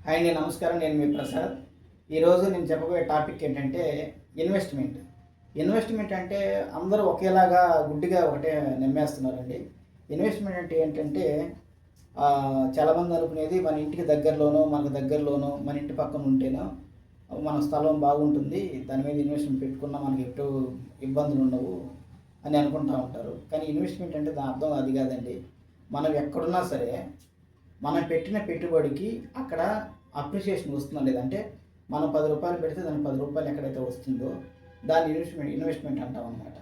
Hi అండి, నమస్కారం. నేను మీ ప్రసాద్. ఈరోజు నేను చెప్పబోయే టాపిక్ ఏంటంటే ఇన్వెస్ట్మెంట్. ఇన్వెస్ట్మెంట్ అంటే అందరూ ఒకేలాగా గుడ్డిగా ఒకటే నమ్మేస్తున్నారండి. ఇన్వెస్ట్మెంట్ అంటే ఏంటంటే చాలామంది అనుకునేది మన ఇంటికి దగ్గరలోనో, మనకు దగ్గరలోనో, మన ఇంటి పక్కన ఉంటేనో మన స్థలం బాగుంటుంది, దాని మీద ఇన్వెస్ట్మెంట్ పెట్టుకున్నా మనకి ఎటు ఇబ్బందులు ఉండవు అని అనుకుంటూ ఉంటారు. కానీ ఇన్వెస్ట్మెంట్ అంటే దాని అర్థం అది కాదండి. మనం ఎక్కడున్నా సరే మనం పెట్టిన పెట్టుబడికి అక్కడ అప్రిషియేషన్ వస్తుందా లేదంటే మనం రూ. 10 పెడితే దానికి రూ. 10 ఎక్కడైతే వస్తుందో దాన్ని ఇన్వెస్ట్మెంట్ అంటాం అనమాట.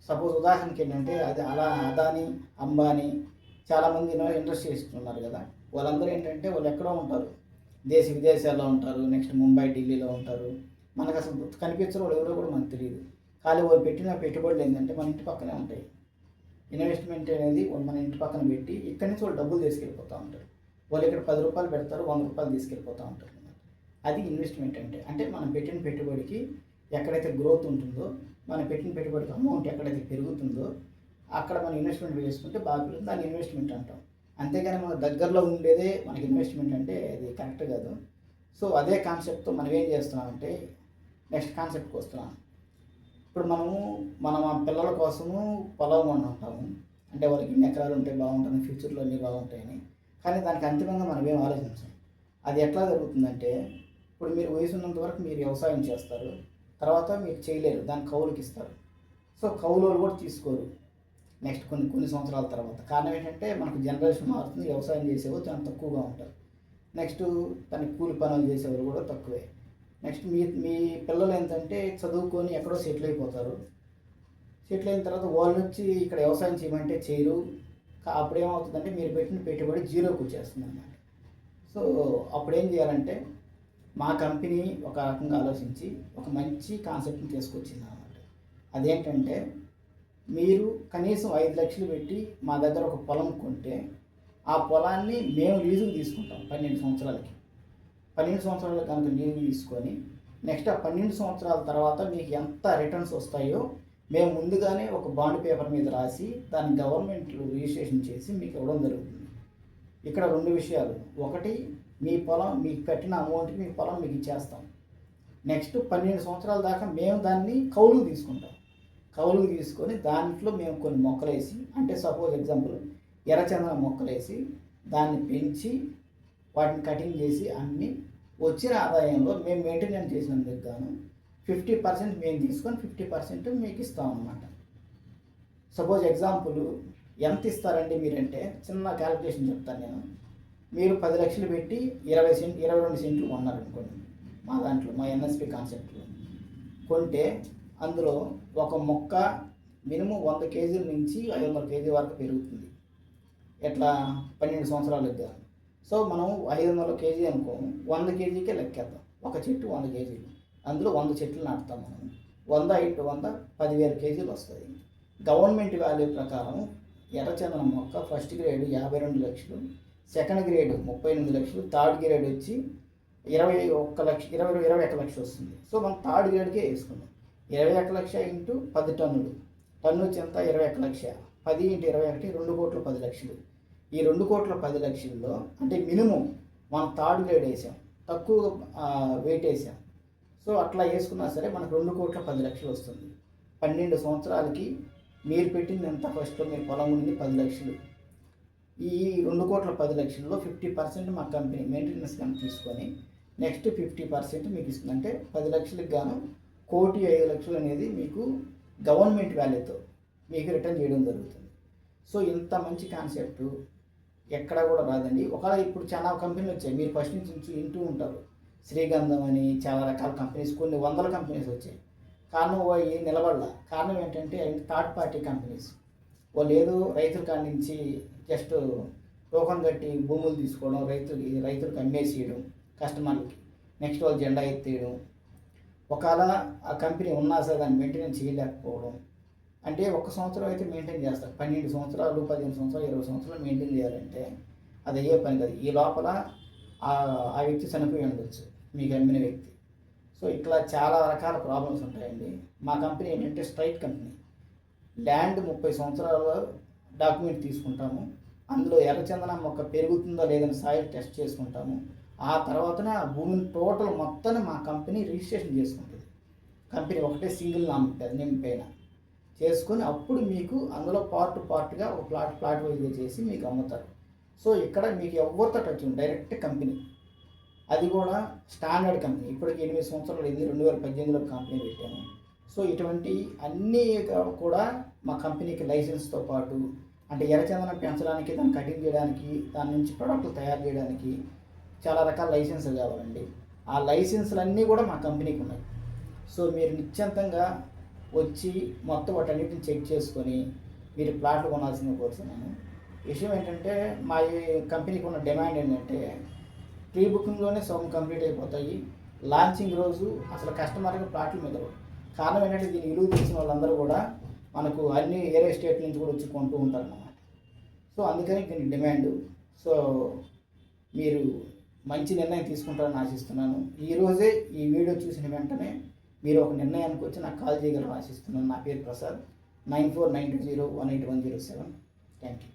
సపోజ్ ఉదాహరణకి ఏంటంటే అది అలా అదాని, అంబానీ చాలామంది ఇండస్ట్రీ చేస్తున్నారు కదా, వాళ్ళందరూ ఏంటంటే వాళ్ళు ఎక్కడో ఉంటారు, విదేశాల్లో ఉంటారు, నెక్స్ట్ ముంబై, ఢిల్లీలో ఉంటారు. మనకు అసలు కనిపించరు, వాళ్ళు ఎవరో కూడా మనకు తెలియదు. కానీ వాళ్ళు పెట్టిన పెట్టుబడులు ఏంటంటే మన ఇంటి పక్కనే ఉంటాయి. ఇన్వెస్ట్మెంట్ అనేది మన ఇంటి పక్కన పెట్టి ఇక్కడి నుంచి వాళ్ళు డబ్బులు తీసుకెళ్ళిపోతూ ఉంటారు. వాళ్ళు ఇక్కడ రూ. 10 పెడతారు, రూ. 100 తీసుకెళ్ళిపోతూ ఉంటారు. అది ఇన్వెస్ట్మెంట్ అంటే మనం పెట్టిన పెట్టుబడికి ఎక్కడైతే గ్రోత్ ఉంటుందో, మనం పెట్టిన పెట్టుబడికి అమౌంట్ ఎక్కడైతే పెరుగుతుందో అక్కడ మనం ఇన్వెస్ట్మెంట్ చేసుకుంటే బాగా పెరుగుతుంది, దాన్ని ఇన్వెస్ట్మెంట్ అంటాం. అంతేగాని మన దగ్గరలో ఉండేదే మనకి ఇన్వెస్ట్మెంట్ అంటే అది కరెక్ట్ కాదు. సో అదే కాన్సెప్ట్తో మనం ఏం చేస్తున్నామంటే నెక్స్ట్ కాన్సెప్ట్కి వస్తున్నాం. ఇప్పుడు మన పిల్లల కోసము పొలం కొంటుంటాము, అంటే వాళ్ళకి ఇన్ని ఎకరాలు ఉంటే బాగుంటుంది, ఫ్యూచర్లో అన్నీ బాగుంటాయని. కానీ దానికి అంతిమంగా మనం ఏం ఆలోచించాం. అది ఎట్లా జరుగుతుందంటే, ఇప్పుడు మీరు వయసు ఉన్నంత వరకు మీరు వ్యవసాయం చేస్తారు, తర్వాత మీరు చేయలేరు, దాన్ని కౌలుకి ఇస్తారు. సో కౌలు కూడా తీసుకోరు నెక్స్ట్ కొన్ని సంవత్సరాల తర్వాత. కారణం ఏంటంటే మనకు జనరేషన్ మారుతుంది, వ్యవసాయం చేసేవాళ్ళు చాలా తక్కువగా ఉంటారు. నెక్స్ట్ దానికి కూలి పనులు చేసేవాళ్ళు కూడా తక్కువే. నెక్స్ట్ మీ పిల్లలు ఏంటంటే చదువుకొని ఎక్కడో సెటిల్ అయిపోతారు. సెటిల్ అయిన తర్వాత వాళ్ళు వచ్చి ఇక్కడ వ్యవసాయం చేయమంటే చేయరు. అప్పుడు ఏమవుతుందంటే మీరు పెట్టిన పెట్టుబడి జీరోకి వచ్చేస్తుంది అన్నమాట. సో అప్పుడు ఏం చేయాలంటే మా కంపెనీ ఒక రకంగా ఆలోచించి ఒక మంచి కాన్సెప్ట్ని తీసుకొచ్చింది అన్నమాట. అదేంటంటే మీరు కనీసం 5 లక్షలు పెట్టి మా దగ్గర ఒక పొలం కొంటే ఆ పొలాన్ని మేము లీజుకు తీసుకుంటాం 12 సంవత్సరాలకి. 12 సంవత్సరాలు కనుక లీజుకు తీసుకొని నెక్స్ట్ ఆ 12 సంవత్సరాల తర్వాత మీకు ఎంత రిటర్న్స్ వస్తాయో మేము ముందుగానే ఒక బాండ్ పేపర్ మీద రాసి దాన్ని గవర్నమెంట్లో రిజిస్ట్రేషన్ చేసి మీకు ఇవ్వడం జరుగుతుంది. ఇక్కడ 2 విషయాలు. ఒకటి, మీ పొలం మీకు పెట్టిన అమౌంట్కి మీ పొలం మీకు ఇచ్చేస్తాం. నెక్స్ట్ 12 సంవత్సరాల దాకా మేము దాన్ని కౌలుకు తీసుకుంటాం. కౌలుకు తీసుకొని దాంట్లో మేము కొన్ని మొక్కలు వేసి, అంటే సపోజ్ ఎగ్జాంపుల్ ఎర్రచందన మొక్కలు వేసి దాన్ని పెంచి వాటిని కటింగ్ చేసి అన్ని వచ్చిన ఆదాయంలో మేము మెయింటెనెన్స్ చేసినందుకు గాను 50% మేము తీసుకొని 50% మీకు ఇస్తాం అన్నమాట. సపోజ్ ఎగ్జాంపుల్ ఎంత ఇస్తారండి మీరంటే చిన్న క్యాలిక్యులేషన్ చెప్తాను నేను. మీరు 10 లక్షలు పెట్టి 22 సెంట్లు కొన్నారనుకోండి, మా ఎన్ఎస్పి కాన్సెప్ట్లో కొంటే అందులో ఒక మొక్క మినిమం 100 కేజీల నుంచి 500 కేజీ వరకు పెరుగుతుంది. ఎట్లా 12 సంవత్సరాలకు. సో మనం 500 కేజీ అనుకో, 100 కేజీకే లెక్కేద్దాం. ఒక చెట్టు 100 కేజీలు, అందులో 100 చెట్లు నాటుతాం మనం. 100 × 100 10,000 కేజీలు వస్తుంది. గవర్నమెంట్ వాల్యూ ప్రకారం ఎర్రచందనం మొక్క ఫస్ట్ గ్రేడ్ 52 లక్షలు, సెకండ్ గ్రేడ్ 38 లక్షలు, థర్డ్ గ్రేడ్ వచ్చి 21 లక్ష వస్తుంది. సో మనం థర్డ్ గ్రేడ్కే వేసుకుందాం. 21 లక్ష ఇంటూ 10 టన్నులు, టన్ను వచ్చి ఎంత 21 లక్ష, 10 × 21 2,10,00,000. ఈ 2,10,00,000లో అంటే మినిమం మనం థర్డ్ గ్రేడ్ వేసాం, తక్కువ వెయిట్ వేసాం. సో అట్లా వేసుకున్నా సరే మనకు 2,10,00,000 వస్తుంది. 12 సంవత్సరాలకి మీరు పెట్టింది ఎంత, ఫస్ట్ మీరు పొలం ఉంది 10 లక్షలు. ఈ 2,10,00,000లో 50% మా కంపెనీ మెయింటెనెన్స్ కానీ తీసుకొని నెక్స్ట్ 50% మీకు ఇస్తుంది. అంటే 10 లక్షలకు గాను 1,05,00,000 అనేది మీకు గవర్నమెంట్ వాల్యూతో మీకు రిటర్న్ చేయడం జరుగుతుంది. సో ఇంత మంచి కాన్సెప్ట్ ఎక్కడా కూడా రాదండి. ఒకవేళ ఇప్పుడు చాలా కంపెనీలు వచ్చాయి, మీరు ఫస్ట్ నుంచి వింటూ ఉంటారు. శ్రీగంధం అని చాలా రకాల కంపెనీస్, కొన్ని వందల కంపెనీస్ వచ్చాయి. కారణం అవి నిలబడాల. కారణం ఏంటంటే అవి థర్డ్ పార్టీ కంపెనీస్. వాళ్ళు ఏదో రైతుల కాడి నుంచి జస్ట్ టోకన్ కట్టి భూములు తీసుకోవడం, రైతులకు అమ్మేసేయడం కస్టమర్లకి, నెక్స్ట్ వాళ్ళు జెండా ఎత్తేయడం. ఒకవేళ ఆ కంపెనీ ఉన్నా సరే దాన్ని మెయింటెనెన్స్ చేయలేకపోవడం. అంటే 1 సంవత్సరం అయితే మెయింటైన్ చేస్తారు, 12 సంవత్సరాలు, 15 సంవత్సరాలు, 20 సంవత్సరాలు మెయింటైన్ చేయాలంటే అది అయ్యే పని కాదు. ఈ లోపల ఆ వ్యక్తి చనిపోయి ఉండొచ్చు, మీకు అమ్మిన వ్యక్తి. సో ఇట్లా చాలా రకాల ప్రాబ్లమ్స్ ఉంటాయండి. మా కంపెనీ ఏంటంటే స్ట్రైట్ కంపెనీ. ల్యాండ్ 30 సంవత్సరాల డాక్యుమెంట్ తీసుకుంటాము, అందులో ఎర్రచందనం మొక్క పెరుగుతుందా లేదని సాయిల్ టెస్ట్ చేసుకుంటాము. ఆ తర్వాతన భూమిని టోటల్ మొత్తాన్ని మా కంపెనీ రిజిస్ట్రేషన్ చేసుకుంటుంది. కంపెనీ ఒకటే సింగిల్ నేమ్ పైన చేసుకొని అప్పుడు మీకు అందులో పార్ట్గా ఒక ప్లాట్ వైజ్గా చేసి మీకు అమ్ముతారు. సో ఇక్కడ మీకు ఎవరితో టచ్ ఉంది, డైరెక్ట్ కంపెనీ, అది కూడా స్టాండర్డ్ కంపెనీ. ఇప్పటికి 8 సంవత్సరాలు అయింది, 2018లో కంపెనీ పెట్టాను. సో ఇటువంటి అన్నీ కూడా మా కంపెనీకి లైసెన్స్తో పాటు, అంటే ఎర్రచందనం పెంచడానికి, దాన్ని కటింగ్ చేయడానికి, దాని నుంచి ప్రోడక్ట్లు తయారు చేయడానికి చాలా రకాల లైసెన్సులు కావాలండి. ఆ లైసెన్సులన్నీ కూడా మా కంపెనీకి ఉన్నాయి. సో మీరు నిశ్చింతంగా వచ్చి మొత్తం వాటన్నిటిని చెక్ చేసుకొని మీరు ప్లాట్లు కొనాల్సింది కోరుతున్నాను. విషయం ఏంటంటే మా ఈ కంపెనీకి ఉన్న డిమాండ్ ఏంటంటే ప్రీ బుకింగ్లోనే సగం కంప్లీట్ అయిపోతాయి. లాంచింగ్ రోజు అసలు కస్టమర్కి ప్లాట్లు మిగలవు. కారణం ఏంటంటే దీన్ని విలువ తెలిసిన వాళ్ళందరూ కూడా మనకు అన్ని వేరే స్టేట్ నుంచి కూడా వచ్చి కొంటూ ఉంటారు అన్నమాట. సో అందుకని దీని డిమాండ్. సో మీరు మంచి నిర్ణయం తీసుకుంటారని ఆశిస్తున్నాను. ఈరోజే ఈ వీడియో చూసిన వెంటనే మీరు ఒక నిర్ణయానికి వచ్చి నాకు కాల్ చేయగలరని ఆశిస్తున్నాను. నా పేరు ప్రసాద్, 9492018107. Thank you.